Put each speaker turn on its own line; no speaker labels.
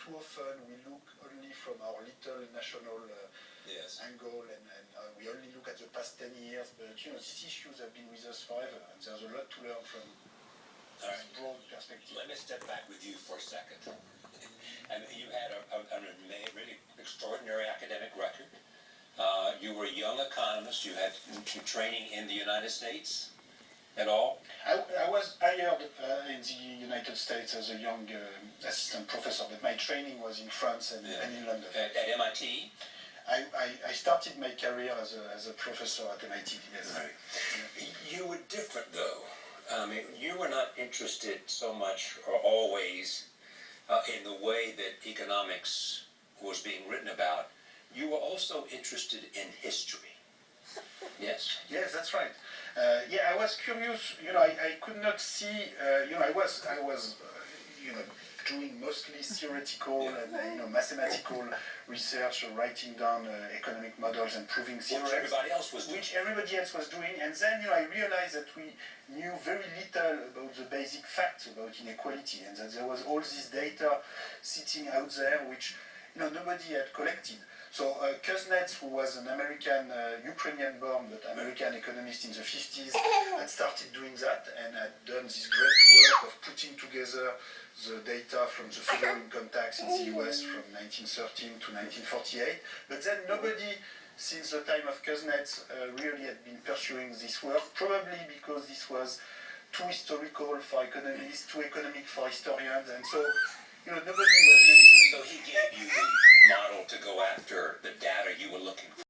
too often we look only from our little national
yes.
angle, and we only look at the past 10 years, but these issues have been with us forever, and there's a lot to learn from this broad perspective.
Let me step back with you for a second. And you had a really extraordinary academic record. You were a young economist. You had training in the United States at all?
I was hired in the United States as a young assistant professor, but my training was in France and in London.
At MIT?
I started my career as a professor at MIT, yes.
Right. You were different, though. I mean, you were not interested so much or always in the way that economics was being written about. You were also interested in history. Yes?
Yes, that's right. Yeah, I was curious. I could not see. I was doing mostly theoretical and mathematical research, writing down economic models and proving theorems.
Which everybody else was doing.
Which everybody else was doing, and then I realized that we knew very little about the basic facts about inequality, and that there was all this data sitting out there which nobody had collected. So Kuznets, who was an American, Ukrainian-born, but American economist in the 50s, had started doing that and had done this great work of putting together the data from the federal income tax in the US from 1913 to 1948. But then nobody, since the time of Kuznets, really had been pursuing this work, probably because this was too historical for economists, too economic for historians, and so nobody was really doing.
So he gave you the model to go after the data you were looking for.